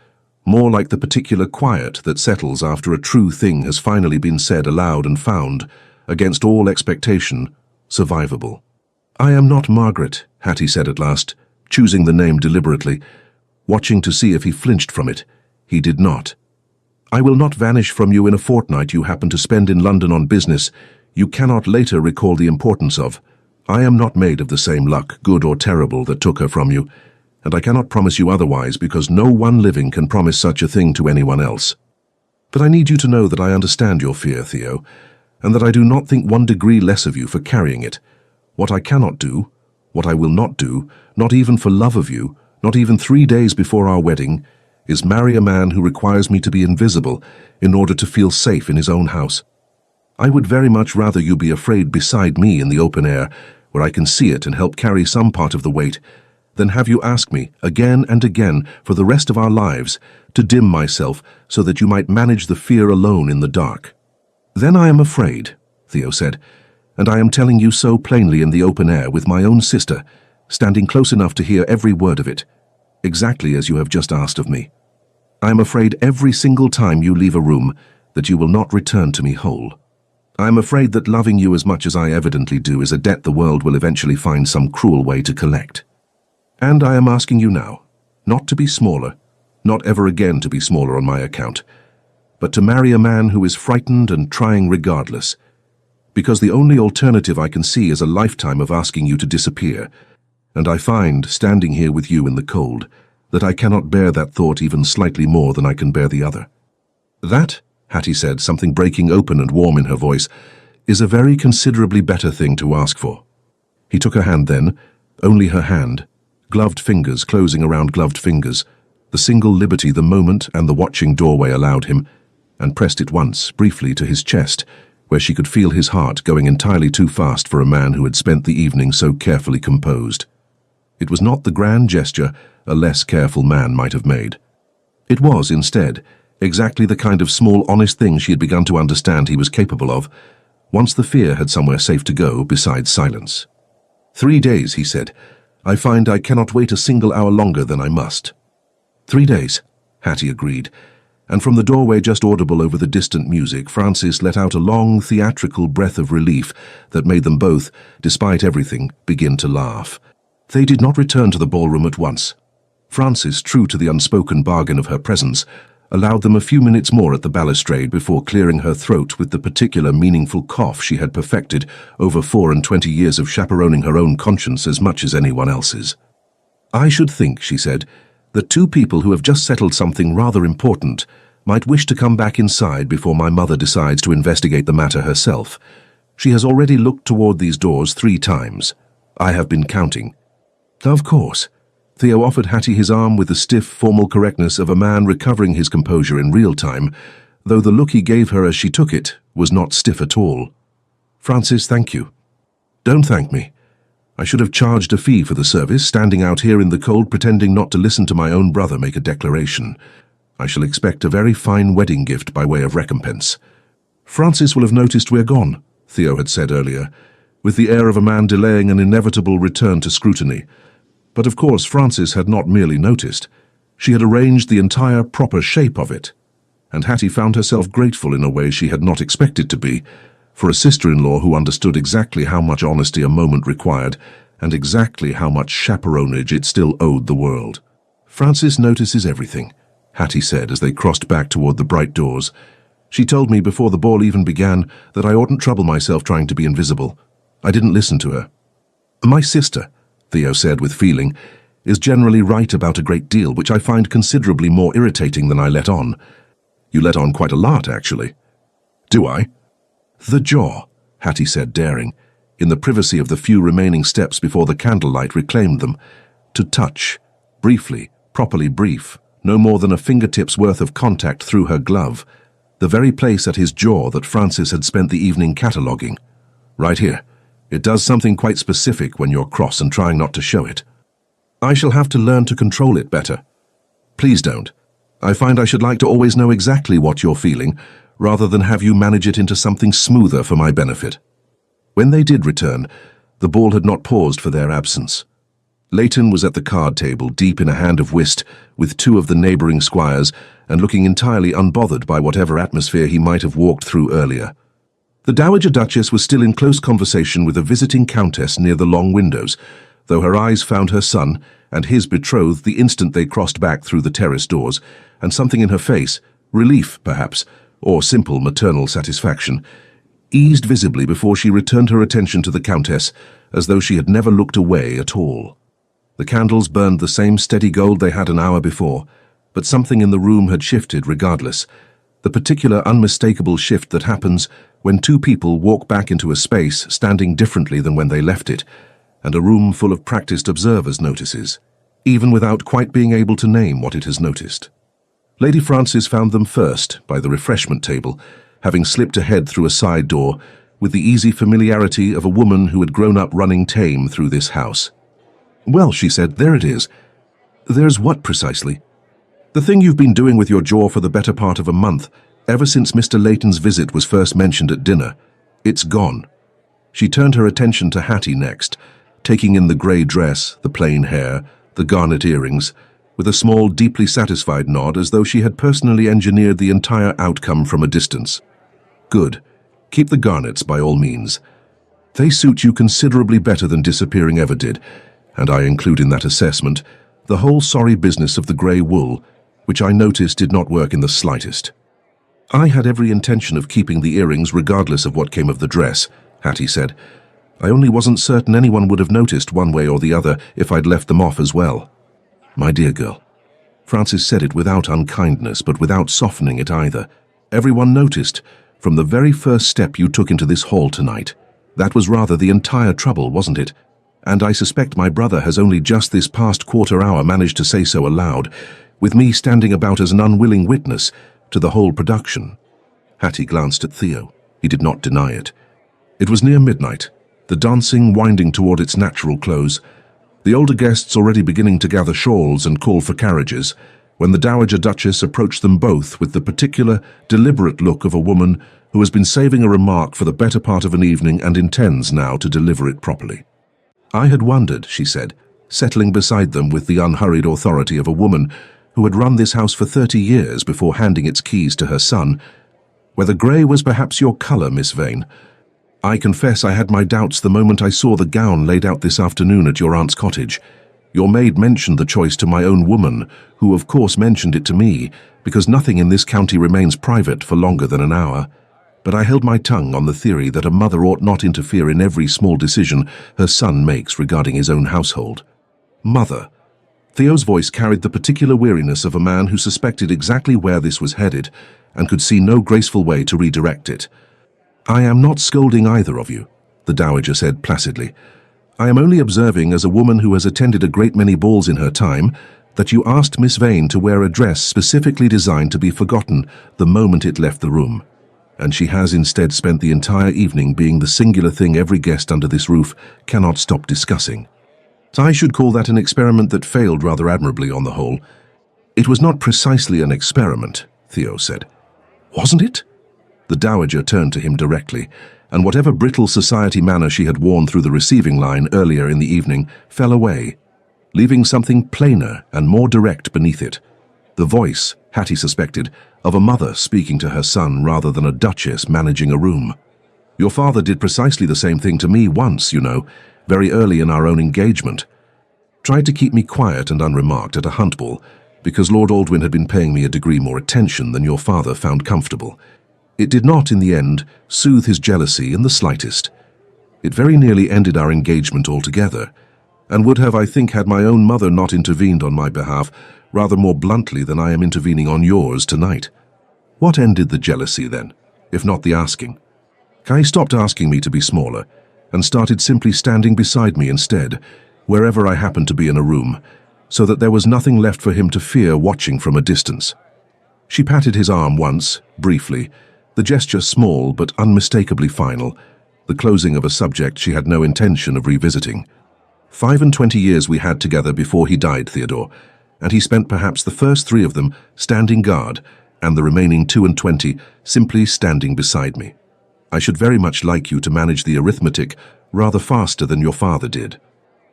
more like the particular quiet that settles after a true thing has finally been said aloud and found, against all expectation, survivable. "I am not Margaret," Hattie said at last, choosing the name deliberately, watching to see if he flinched from it. He did not. "I will not vanish from you in a fortnight you happen to spend in London on business you cannot later recall the importance of. I am not made of the same luck, good or terrible, that took her from you, and I cannot promise you otherwise because no one living can promise such a thing to anyone else. But I need you to know that I understand your fear, Theo, and that I do not think 1 degree less of you for carrying it. What I cannot do, what I will not do, not even for love of you, not even 3 days before our wedding, is marry a man who requires me to be invisible in order to feel safe in his own house. I would very much rather you be afraid beside me in the open air, where I can see it and help carry some part of the weight, than have you ask me, again and again, for the rest of our lives, to dim myself so that you might manage the fear alone in the dark. Then I am afraid, Theo said, and I am telling you so plainly in the open air with my own sister, standing close enough to hear every word of it, exactly as you have just asked of me. I am afraid every single time you leave a room that you will not return to me whole. I am afraid that loving you as much as I evidently do is a debt the world will eventually find some cruel way to collect. And I am asking you now, not to be smaller, not ever again to be smaller on my account, but to marry a man who is frightened and trying regardless, because the only alternative I can see is a lifetime of asking you to disappear, and I find, standing here with you in the cold, that I cannot bear that thought even slightly more than I can bear the other. That, Hattie said, something breaking open and warm in her voice, is a very considerably better thing to ask for. He took her hand then, only her hand, gloved fingers closing around gloved fingers, the single liberty the moment and the watching doorway allowed him, and pressed it once, briefly, to his chest, where she could feel his heart going entirely too fast for a man who had spent the evening so carefully composed. It was not the grand gesture a less careful man might have made. It was, instead, exactly the kind of small, honest thing she had begun to understand he was capable of, once the fear had somewhere safe to go besides silence. 3 days, he said. I find I cannot wait a single hour longer than I must. 3 days, Hattie agreed, and from the doorway just audible over the distant music, Francis let out a long, theatrical breath of relief that made them both, despite everything, begin to laugh. They did not return to the ballroom at once. Francis, true to the unspoken bargain of her presence, allowed them a few minutes more at the balustrade before clearing her throat with the particular meaningful cough she had perfected over 24 years of chaperoning her own conscience as much as anyone else's. I should think, she said, that 2 people who have just settled something rather important might wish to come back inside before my mother decides to investigate the matter herself. She has already looked toward these doors 3 times. I have been counting. Of course. Theo offered Hattie his arm with the stiff, formal correctness of a man recovering his composure in real time, though the look he gave her as she took it was not stiff at all. Francis, thank you. Don't thank me. I should have charged a fee for the service, standing out here in the cold pretending not to listen to my own brother make a declaration. I shall expect a very fine wedding gift by way of recompense. Francis will have noticed we're gone, Theo had said earlier, with the air of a man delaying an inevitable return to scrutiny. But of course Francis had not merely noticed. She had arranged the entire proper shape of it, and Hattie found herself grateful in a way she had not expected to be, for a sister-in-law who understood exactly how much honesty a moment required, and exactly how much chaperonage it still owed the world. Francis notices everything, Hattie said as they crossed back toward the bright doors. She told me before the ball even began that I oughtn't trouble myself trying to be invisible. I didn't listen to her. My sister, Theo said with feeling, is generally right about a great deal, which I find considerably more irritating than I let on. You let on quite a lot, actually. Do I? The jaw, Hattie said, daring, in the privacy of the few remaining steps before the candlelight reclaimed them, to touch, briefly, properly brief, no more than a fingertip's worth of contact through her glove, the very place at his jaw that Francis had spent the evening cataloguing. Right here. It does something quite specific when you're cross and trying not to show it. I shall have to learn to control it better. Please don't. I find I should like to always know exactly what you're feeling, rather than have you manage it into something smoother for my benefit. When they did return, the ball had not paused for their absence. Leighton was at the card table, deep in a hand of whist, with 2 of the neighbouring squires, and looking entirely unbothered by whatever atmosphere he might have walked through earlier. The Dowager Duchess was still in close conversation with a visiting countess near the long windows, though her eyes found her son and his betrothed the instant they crossed back through the terrace doors, and something in her face, relief perhaps, or simple maternal satisfaction, eased visibly before she returned her attention to the countess, as though she had never looked away at all. The candles burned the same steady gold they had an hour before, but something in the room had shifted regardless, the particular unmistakable shift that happens when 2 people walk back into a space standing differently than when they left it, and a room full of practiced observers notices, even without quite being able to name what it has noticed. Lady Frances found them first by the refreshment table, having slipped ahead through a side door with the easy familiarity of a woman who had grown up running tame through this house. "Well," she said, "there it is." "There's what precisely?" "The thing you've been doing with your jaw for the better part of a month, ever since Mr. Layton's visit was first mentioned at dinner. It's gone." She turned her attention to Hattie next, taking in the grey dress, the plain hair, the garnet earrings, with a small, deeply satisfied nod as though she had personally engineered the entire outcome from a distance. "Good. Keep the garnets by all means. They suit you considerably better than disappearing ever did, and I include in that assessment the whole sorry business of the grey wool, which I noticed did not work in the slightest." "I had every intention of keeping the earrings regardless of what came of the dress," Hattie said. "I only wasn't certain anyone would have noticed one way or the other if I'd left them off as well." "My dear girl." Frances said it without unkindness, but without softening it either. "Everyone noticed, from the very first step you took into this hall tonight. That was rather the entire trouble, wasn't it? And I suspect my brother has only just this past quarter hour managed to say so aloud, with me standing about as an unwilling witness to the whole production." Hattie glanced at Theo. He did not deny it. It was near midnight, the dancing winding toward its natural close, the older guests already beginning to gather shawls and call for carriages, when the Dowager Duchess approached them both with the particular, deliberate look of a woman who has been saving a remark for the better part of an evening and intends now to deliver it properly. "I had wondered," she said, settling beside them with the unhurried authority of a woman who had run this house for 30 years before handing its keys to her son, "whether grey was perhaps your colour, Miss Vane. I confess I had my doubts the moment I saw the gown laid out this afternoon at your aunt's cottage. Your maid mentioned the choice to my own woman, who of course mentioned it to me, because nothing in this county remains private for longer than an hour. But I held my tongue on the theory that a mother ought not interfere in every small decision her son makes regarding his own household." "Mother." Theo's voice carried the particular weariness of a man who suspected exactly where this was headed and could see no graceful way to redirect it. "I am not scolding either of you," the Dowager said placidly. "I am only observing, as a woman who has attended a great many balls in her time, that you asked Miss Vane to wear a dress specifically designed to be forgotten the moment it left the room, and she has instead spent the entire evening being the singular thing every guest under this roof cannot stop discussing. I should call that an experiment that failed rather admirably on the whole." "It was not precisely an experiment," Theo said. "Wasn't it?" The Dowager turned to him directly, and whatever brittle society manner she had worn through the receiving line earlier in the evening fell away, leaving something plainer and more direct beneath it. The voice, Hattie suspected, of a mother speaking to her son rather than a duchess managing a room. "Your father did precisely the same thing to me once, you know, very early in our own engagement. Tried to keep me quiet and unremarked at a hunt ball, because Lord Aldwyn had been paying me a degree more attention than your father found comfortable. It did not, in the end, soothe his jealousy in the slightest. It very nearly ended our engagement altogether, and would have, I think, had my own mother not intervened on my behalf rather more bluntly than I am intervening on yours tonight." "What ended the jealousy, then, if not the asking?" "Kai stopped asking me to be smaller, and started simply standing beside me instead, wherever I happened to be in a room, so that there was nothing left for him to fear watching from a distance." She patted his arm once, briefly, the gesture small but unmistakably final, the closing of a subject she had no intention of revisiting. 25 years we had together before he died, Theodore, and he spent perhaps the first 3 of them standing guard, and the remaining 22 simply standing beside me. I should very much like you to manage the arithmetic rather faster than your father did."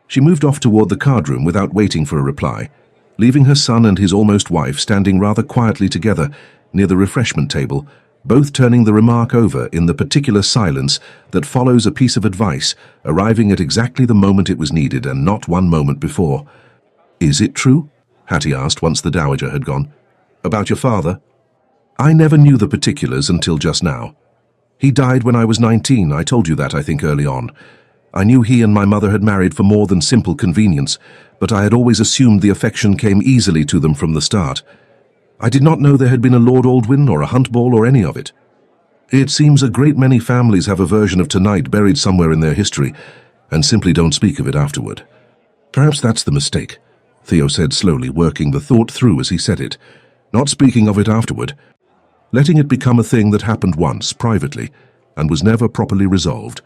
She moved off toward the card room without waiting for a reply, leaving her son and his almost wife standing rather quietly together near the refreshment table, both turning the remark over in the particular silence that follows a piece of advice arriving at exactly the moment it was needed and not one moment before. "Is it true?" Hattie asked once the Dowager had gone. "About your father?" "I never knew the particulars until just now. He died when I was 19, I told you that, I think, early on. I knew he and my mother had married for more than simple convenience, but I had always assumed the affection came easily to them from the start. I did not know there had been a Lord Aldwyn or a hunt ball or any of it. It seems a great many families have a version of tonight buried somewhere in their history, and simply don't speak of it afterward. Perhaps that's the mistake," Theo said slowly, working the thought through as he said it. not speaking of it afterward, letting it become a thing that happened once, privately, and was never properly resolved,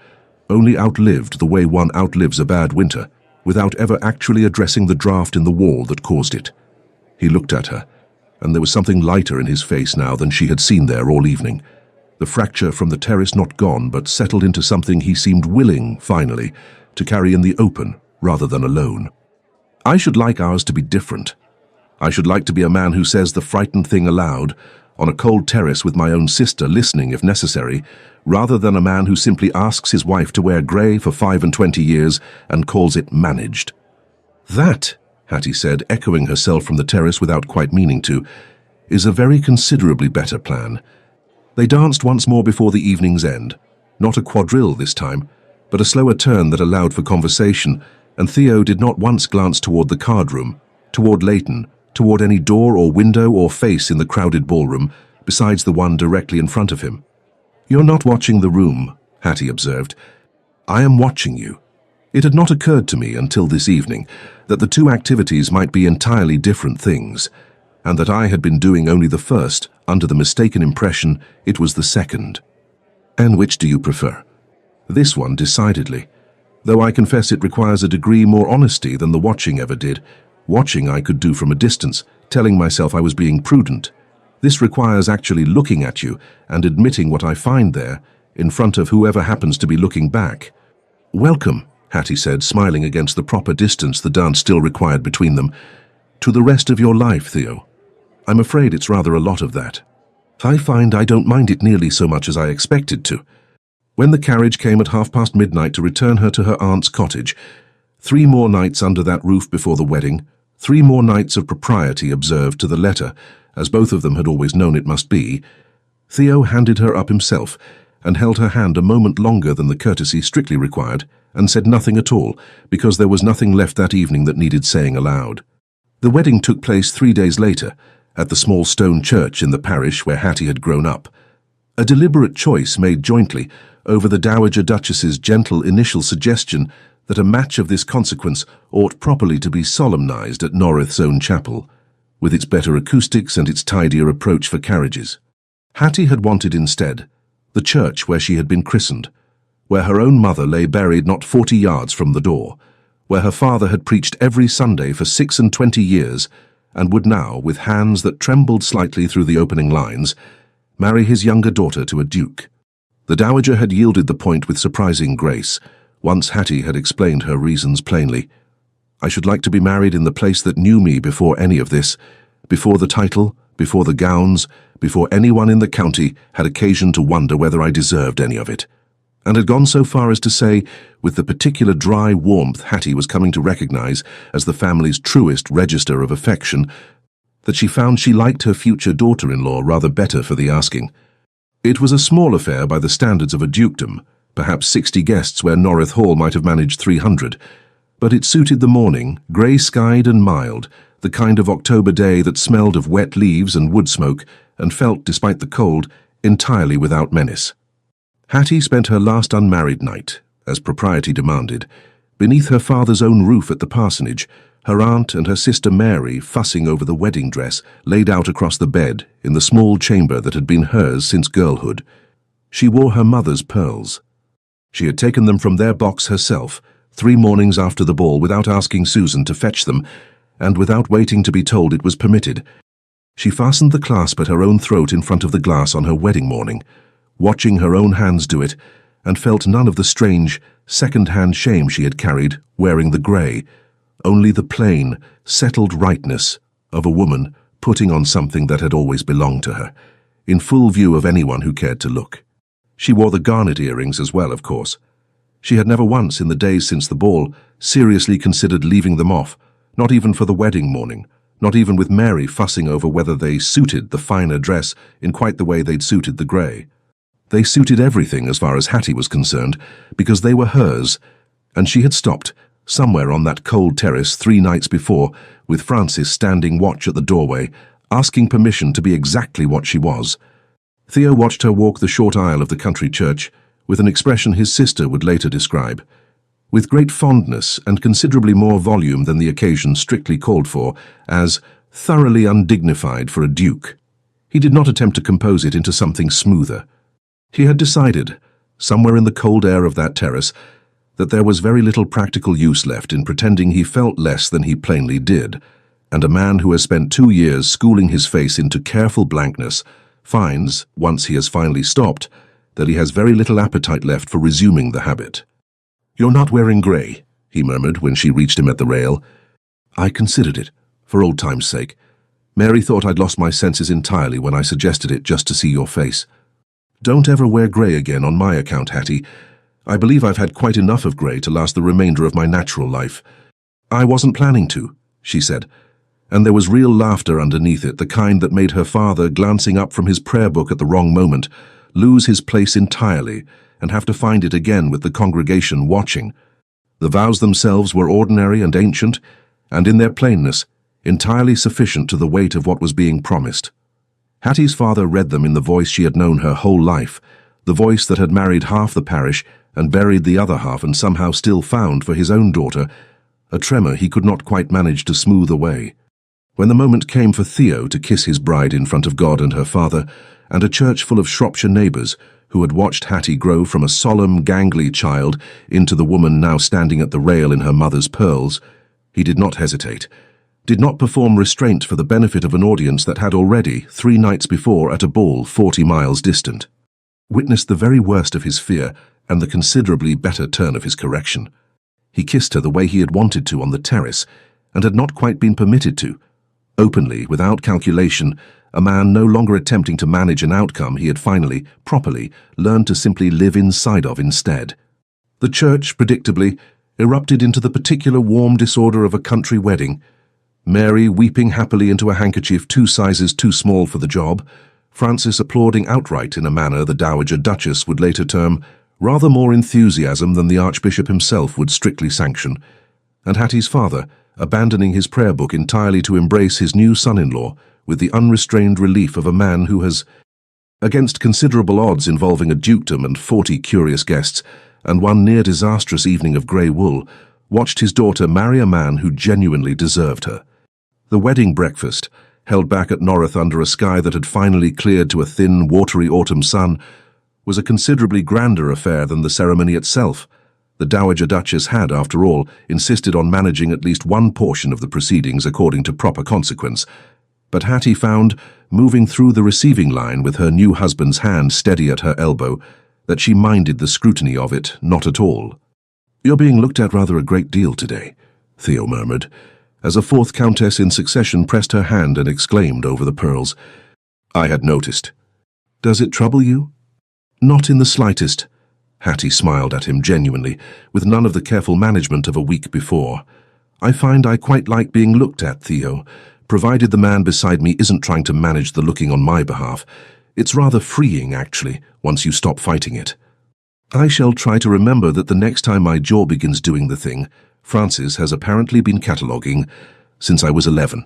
only outlived the way one outlives a bad winter, without ever actually addressing the draft in the wall that caused it. He looked at her, and there was something lighter in his face now than she had seen there all evening. The fracture from the terrace not gone, but settled into something he seemed willing, finally, to carry in the open rather than alone. I should like ours to be different. I should like to be a man who says the frightened thing aloud, on a cold terrace with my own sister listening if necessary, rather than a man who simply asks his wife to wear grey for 25 years and calls it managed. That, Hattie said, echoing herself from the terrace without quite meaning to, is a very considerably better plan. They danced once more before the evening's end. Not a quadrille this time, but a slower turn that allowed for conversation, and Theo did not once glance toward the card room, toward Leighton, toward any door or window or face in the crowded ballroom, besides the one directly in front of him. "You're not watching the room," Hattie observed. "I am watching you." It had not occurred to me until this evening that the two activities might be entirely different things, and that I had been doing only the first under the mistaken impression it was the second. "And which do you prefer?" "This one, decidedly. Though I confess it requires a degree more honesty than the watching ever did. Watching I could do from a distance, telling myself I was being prudent. This requires actually looking at you and admitting what I find there, in front of whoever happens to be looking back." "Welcome," Hattie said, smiling against the proper distance the dance still required between them, "to the rest of your life, Theo. I'm afraid it's rather a lot of that. I find I don't mind it nearly so much as I expected to." When the carriage came at midnight to return her to her aunt's cottage, 3 more nights under that roof before the wedding, 3 more nights of propriety observed to the letter, as both of them had always known it must be, Theo handed her up himself and held her hand a moment longer than the courtesy strictly required, and said nothing at all, because there was nothing left that evening that needed saying aloud. The wedding took place 3 days later, at the small stone church in the parish where Hattie had grown up. A deliberate choice made jointly over the Dowager Duchess's gentle initial suggestion that a match of this consequence ought properly to be solemnized at Norith's own chapel, with its better acoustics and its tidier approach for carriages. Hattie had wanted instead the church where she had been christened, where her own mother lay buried not 40 yards from the door, where her father had preached every Sunday for 26 years, and would now, with hands that trembled slightly through the opening lines, marry his younger daughter to a duke. The dowager had yielded the point with surprising grace, once Hattie had explained her reasons plainly. "I should like to be married in the place that knew me before any of this, before the title, before the gowns, before anyone in the county had occasion to wonder whether I deserved any of it," and had gone so far as to say, with the particular dry warmth Hattie was coming to recognize as the family's truest register of affection, that she found she liked her future daughter-in-law rather better for the asking. It was a small affair by the standards of a dukedom, perhaps 60 guests where Norith Hall might have managed 300, but it suited the morning, grey-skied and mild, the kind of October day that smelled of wet leaves and wood smoke, and felt, despite the cold, entirely without menace. Hattie spent her last unmarried night, as propriety demanded, beneath her father's own roof at the parsonage, her aunt and her sister Mary fussing over the wedding dress laid out across the bed in the small chamber that had been hers since girlhood. She wore her mother's pearls. She had taken them from their box herself, 3 mornings after the ball, without asking Susan to fetch them, and without waiting to be told it was permitted. She fastened the clasp at her own throat in front of the glass on her wedding morning, watching her own hands do it, and felt none of the strange, second-hand shame she had carried wearing the grey, only the plain, settled rightness of a woman putting on something that had always belonged to her, in full view of anyone who cared to look. She wore the garnet earrings as well, of course. She had never once in the days since the ball seriously considered leaving them off, not even for the wedding morning, not even with Mary fussing over whether they suited the finer dress in quite the way they'd suited the grey. They suited everything as far as Hattie was concerned, because they were hers, and she had stopped, somewhere on that cold terrace 3 nights before, with Francis standing watch at the doorway, asking permission to be exactly what she was. Theo watched her walk the short aisle of the country church, with an expression his sister would later describe. With great fondness and considerably more volume than the occasion strictly called for, as thoroughly undignified for a duke. He did not attempt to compose it into something smoother. He had decided, somewhere in the cold air of that terrace, that there was very little practical use left in pretending he felt less than he plainly did, and a man who has spent 2 years schooling his face into careful blankness finds, once he has finally stopped, that he has very little appetite left for resuming the habit. "You're not wearing grey," he murmured when she reached him at the rail. "I considered it, for old time's sake. Mary thought I'd lost my senses entirely when I suggested it just to see your face. Don't ever wear grey again on my account, Hattie. I believe I've had quite enough of grey to last the remainder of my natural life." "I wasn't planning to," she said, and there was real laughter underneath it, the kind that made her father, glancing up from his prayer book at the wrong moment, lose his place entirely and have to find it again with the congregation watching. The vows themselves were ordinary and ancient, and in their plainness, entirely sufficient to the weight of what was being promised. Hattie's father read them in the voice she had known her whole life, the voice that had married half the parish and buried the other half and somehow still found for his own daughter a tremor he could not quite manage to smooth away. When the moment came for Theo to kiss his bride in front of God and her father, and a church full of Shropshire neighbours who had watched Hattie grow from a solemn, gangly child into the woman now standing at the rail in her mother's pearls, he did not hesitate, did not perform restraint for the benefit of an audience that had already, 3 nights before at a ball 40 miles distant, witnessed the very worst of his fear and the considerably better turn of his correction. He kissed her the way he had wanted to on the terrace, and had not quite been permitted to, openly, without calculation, a man no longer attempting to manage an outcome he had finally, properly, learned to simply live inside of instead. The church, predictably, erupted into the particular warm disorder of a country wedding, Mary weeping happily into a handkerchief 2 sizes too small for the job, Francis applauding outright in a manner the Dowager Duchess would later term rather more enthusiasm than the Archbishop himself would strictly sanction, and Hattie's father abandoning his prayer book entirely to embrace his new son-in-law with the unrestrained relief of a man who has, against considerable odds involving a dukedom and 40 curious guests, and one near-disastrous evening of grey wool, watched his daughter marry a man who genuinely deserved her. The wedding breakfast, held back at North under a sky that had finally cleared to a thin, watery autumn sun, was a considerably grander affair than the ceremony itself. The Dowager Duchess had, after all, insisted on managing at least one portion of the proceedings according to proper consequence, but Hattie found, moving through the receiving line with her new husband's hand steady at her elbow, that she minded the scrutiny of it not at all. "You're being looked at rather a great deal today," Theo murmured, as a 4th countess in succession pressed her hand and exclaimed over the pearls. "I had noticed." "Does it trouble you?" "Not in the slightest." Hattie smiled at him genuinely, with none of the careful management of a week before. "I find I quite like being looked at, Theo, provided the man beside me isn't trying to manage the looking on my behalf. It's rather freeing, actually, once you stop fighting it. I shall try to remember that the next time my jaw begins doing the thing Francis has apparently been cataloguing since I was 11.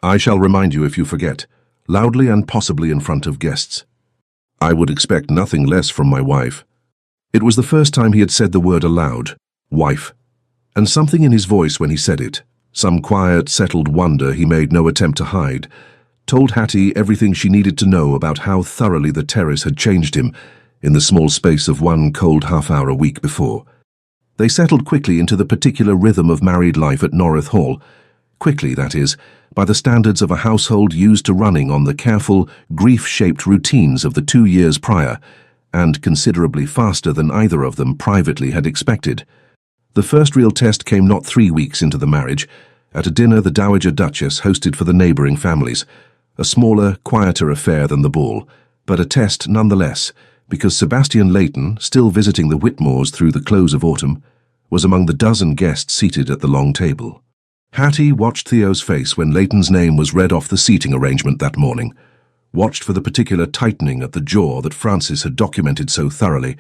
I shall remind you if you forget, loudly and possibly in front of guests." I would expect nothing less from my wife. It was the first time he had said the word aloud, wife, and something in his voice when he said it, some quiet, settled wonder he made no attempt to hide, told Hattie everything she needed to know about how thoroughly the terrace had changed him in the small space of one cold half-hour a week before. They settled quickly into the particular rhythm of married life at North Hall, quickly, that is, by the standards of a household used to running on the careful, grief-shaped routines of the 2 years prior, and considerably faster than either of them privately had expected. The first real test came not 3 weeks into the marriage, at a dinner the Dowager Duchess hosted for the neighbouring families, a smaller, quieter affair than the ball, but a test nonetheless, because Sebastian Leighton, still visiting the Whitmores through the close of autumn, was among the dozen guests seated at the long table. Hattie watched Theo's face when Leighton's name was read off the seating arrangement that morning, watched for the particular tightening at the jaw that Francis had documented so thoroughly,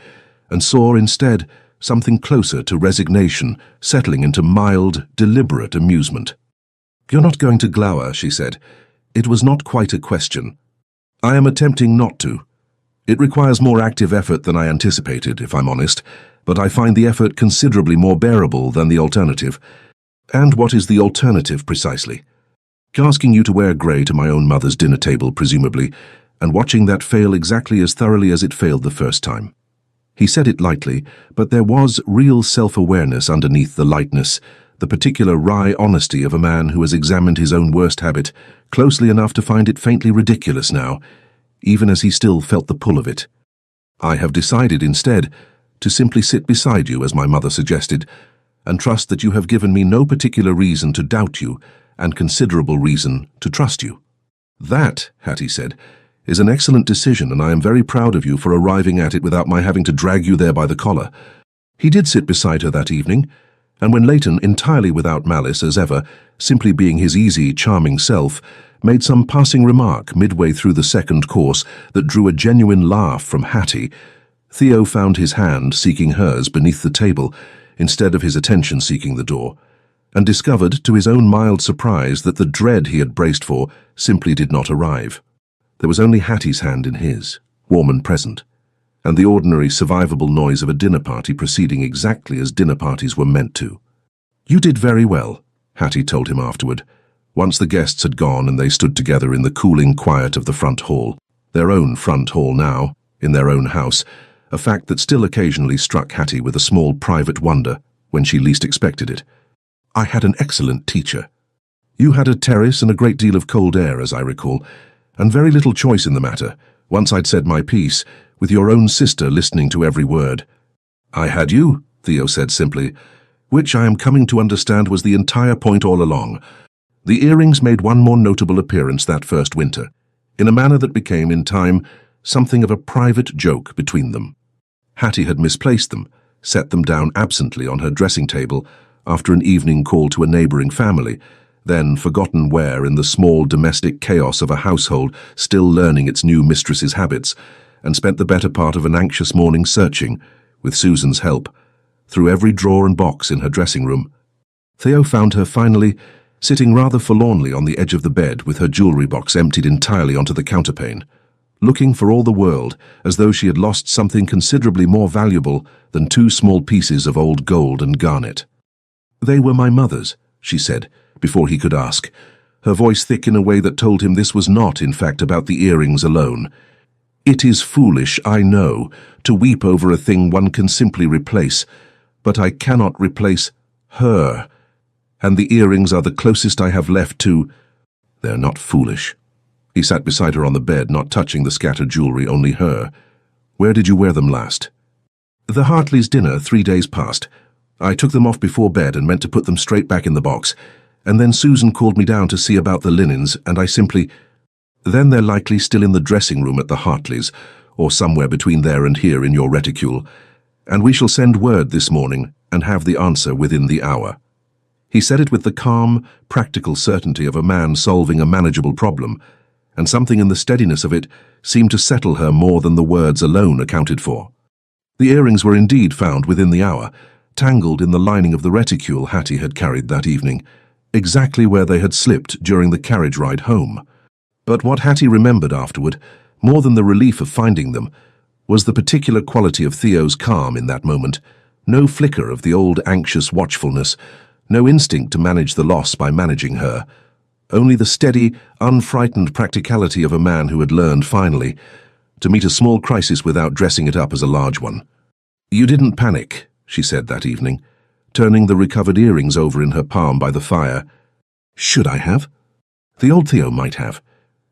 and saw instead something closer to resignation settling into mild, deliberate amusement. "You're not going to glower," she said. "It was not quite a question. I am attempting not to. It requires more active effort than I anticipated, if I'm honest, but I find the effort considerably more bearable than the alternative." "And what is the alternative, precisely?" Asking you to wear grey to my own mother's dinner table, presumably, and watching that fail exactly as thoroughly as it failed the first time. He said it lightly, but there was real self-awareness underneath the lightness, the particular wry honesty of a man who has examined his own worst habit closely enough to find it faintly ridiculous now, even as he still felt the pull of it. I have decided instead to simply sit beside you, as my mother suggested, and trust that you have given me no particular reason to doubt you and considerable reason to trust you. That, Hattie said, is an excellent decision, and I am very proud of you for arriving at it without my having to drag you there by the collar. He did sit beside her that evening, and when Leighton, entirely without malice as ever, simply being his easy, charming self, made some passing remark midway through the second course that drew a genuine laugh from Hattie, Theo found his hand seeking hers beneath the table instead of his attention seeking the door, and discovered to his own mild surprise that the dread he had braced for simply did not arrive. There was only Hattie's hand in his, warm and present, and the ordinary survivable noise of a dinner party proceeding exactly as dinner parties were meant to. "You did very well," Hattie told him afterward, once the guests had gone and they stood together in the cooling quiet of the front hall, their own front hall now, in their own house, a fact that still occasionally struck Hattie with a small private wonder when she least expected it. "I had an excellent teacher. You had a terrace and a great deal of cold air, as I recall, and very little choice in the matter, once I'd said my piece, with your own sister listening to every word." "I had you," Theo said simply, "which I am coming to understand was the entire point all along." The earrings made one more notable appearance that first winter, in a manner that became, in time, something of a private joke between them. Hattie had misplaced them, set them down absently on her dressing table after an evening call to a neighboring family, then forgotten where in the small domestic chaos of a household still learning its new mistress's habits, and spent the better part of an anxious morning searching, with Susan's help, through every drawer and box in her dressing room. Theo found her finally sitting rather forlornly on the edge of the bed with her jewellery box emptied entirely onto the counterpane, looking for all the world as though she had lost something considerably more valuable than 2 small pieces of old gold and garnet. "They were my mother's," she said, before he could ask, her voice thick in a way that told him this was not, in fact, about the earrings alone. "It is foolish, I know, to weep over a thing one can simply replace, but I cannot replace her, and the earrings are the closest I have left to—" "They're not foolish." He sat beside her on the bed, not touching the scattered jewellery, only her. "Where did you wear them last?" "The Hartleys' dinner 3 days past. I took them off before bed and meant to put them straight back in the box, and then Susan called me down to see about the linens, and I simply— Then they're likely still in the dressing room at the Hartleys, or somewhere between there and here in your reticule, and we shall send word this morning and have the answer within the hour." He said it with the calm, practical certainty of a man solving a manageable problem, and something in the steadiness of it seemed to settle her more than the words alone accounted for. The earrings were indeed found within the hour, tangled in the lining of the reticule Hattie had carried that evening, exactly where they had slipped during the carriage ride home. But what Hattie remembered afterward, more than the relief of finding them, was the particular quality of Theo's calm in that moment, no flicker of the old anxious watchfulness, no instinct to manage the loss by managing her, only the steady, unfrightened practicality of a man who had learned, finally, to meet a small crisis without dressing it up as a large one. "You didn't panic," she said that evening, turning the recovered earrings over in her palm by the fire. "Should I have?" The old Theo might have.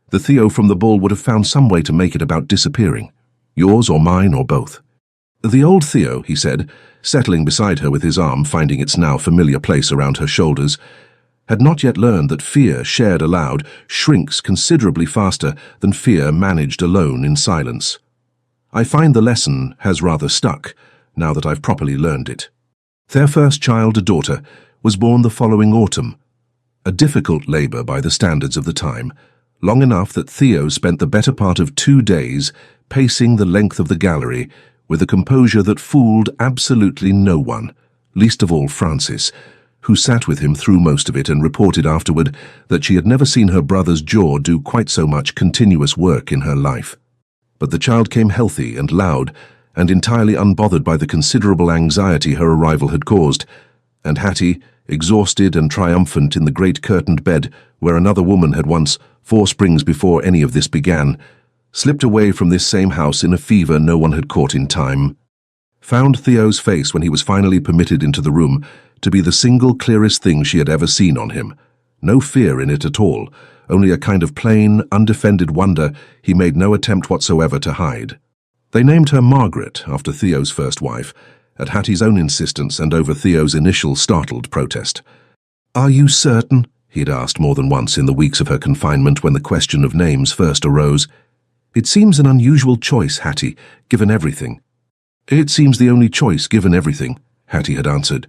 The Theo from the ball would have found some way to make it about disappearing. Yours or mine or both. "The old Theo," he said, settling beside her with his arm finding its now familiar place around her shoulders, had not yet learned that fear shared aloud shrinks considerably faster than fear managed alone in silence. "I find the lesson has rather stuck, now that I've properly learned it." Their first child, a daughter, was born the following autumn. A difficult labour by the standards of the time, long enough that Theo spent the better part of 2 days pacing the length of the gallery with a composure that fooled absolutely no one, least of all Frances, who sat with him through most of it and reported afterward that she had never seen her brother's jaw do quite so much continuous work in her life. But the child came healthy and loud, and entirely unbothered by the considerable anxiety her arrival had caused, and Hattie, exhausted and triumphant in the great curtained bed where another woman had once, 4 springs before any of this began, slipped away from this same house in a fever no one had caught in time. Found Theo's face when he was finally permitted into the room to be the single clearest thing she had ever seen on him. No fear in it at all, only a kind of plain, undefended wonder he made no attempt whatsoever to hide. They named her Margaret, after Theo's first wife, at Hattie's own insistence and over Theo's initial startled protest. "Are you certain?" he'd asked more than once in the weeks of her confinement when the question of names first arose. "It seems an unusual choice, Hattie, given everything." "It seems the only choice, given everything," Hattie had answered.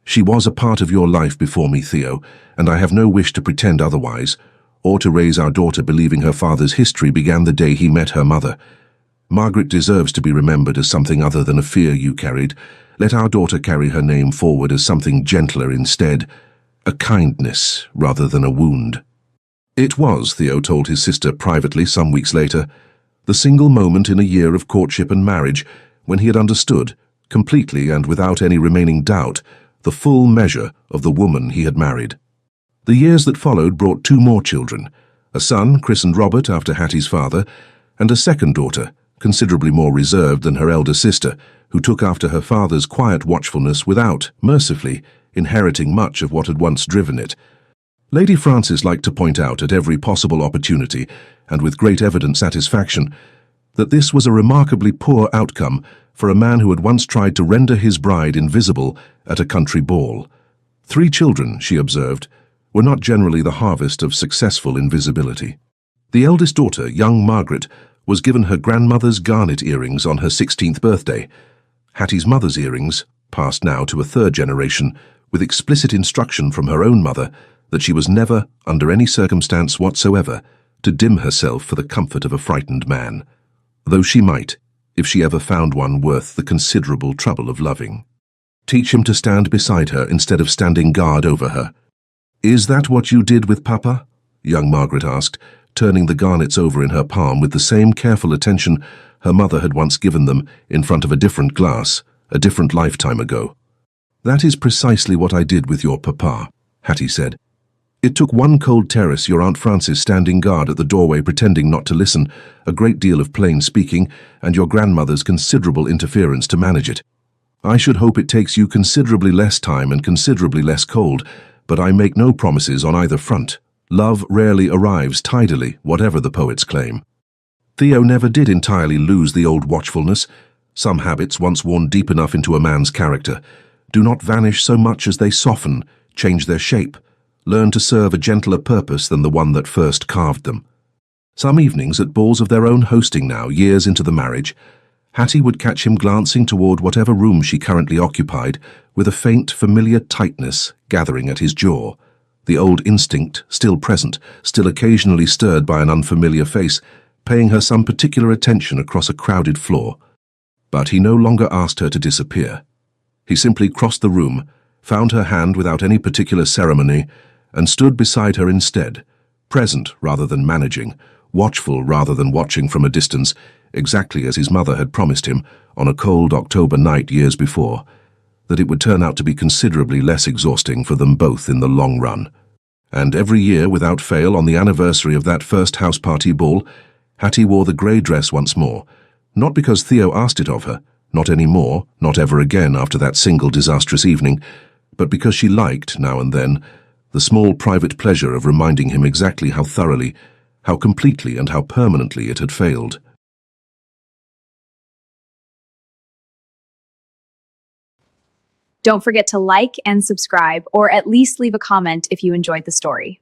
"She was a part of your life before me, Theo, and I have no wish to pretend otherwise, or to raise our daughter believing her father's history began the day he met her mother. Margaret deserves to be remembered as something other than a fear you carried. Let our daughter carry her name forward as something gentler instead, a kindness rather than a wound." It was, Theo told his sister privately some weeks later, the single moment in a year of courtship and marriage when he had understood, completely and without any remaining doubt, the full measure of the woman he had married. The years that followed brought 2 more children, a son christened Robert after Hattie's father, and a second daughter, considerably more reserved than her elder sister, who took after her father's quiet watchfulness without, mercifully, inheriting much of what had once driven it. Lady Frances liked to point out at every possible opportunity, and with great evident satisfaction, that this was a remarkably poor outcome for a man who had once tried to render his bride invisible at a country ball. 3 children, she observed, were not generally the harvest of successful invisibility. The eldest daughter, young Margaret, was given her grandmother's garnet earrings on her 16th birthday. Hattie's mother's earrings, passed now to a 3rd generation, with explicit instruction from her own mother that she was never, under any circumstance whatsoever, to dim herself for the comfort of a frightened man, though she might, if she ever found one worth the considerable trouble of loving. Teach him to stand beside her instead of standing guard over her. "Is that what you did with Papa?" young Margaret asked, turning the garnets over in her palm with the same careful attention her mother had once given them in front of a different glass, a different lifetime ago. "That is precisely what I did with your Papa," Hattie said. "It took one cold terrace, your Aunt Frances standing guard at the doorway pretending not to listen, a great deal of plain speaking, and your grandmother's considerable interference to manage it. I should hope it takes you considerably less time and considerably less cold, but I make no promises on either front. Love rarely arrives tidily, whatever the poets claim." Theo never did entirely lose the old watchfulness. Some habits, once worn deep enough into a man's character, do not vanish so much as they soften, change their shape, learn to serve a gentler purpose than the one that first carved them. Some evenings at balls of their own hosting now, years into the marriage, Hattie would catch him glancing toward whatever room she currently occupied, with a faint, familiar tightness gathering at his jaw. The old instinct, still present, still occasionally stirred by an unfamiliar face, paying her some particular attention across a crowded floor. But he no longer asked her to disappear. He simply crossed the room, found her hand without any particular ceremony, and stood beside her instead, present rather than managing, watchful rather than watching from a distance, exactly as his mother had promised him on a cold October night years before, that it would turn out to be considerably less exhausting for them both in the long run. And every year, without fail, on the anniversary of that first house party ball, Hattie wore the grey dress once more, not because Theo asked it of her, not any more, not ever again after that single disastrous evening, but because she liked, now and then, the small private pleasure of reminding him exactly how thoroughly, how completely and how permanently it had failed. Don't forget to like and subscribe, or at least leave a comment if you enjoyed the story.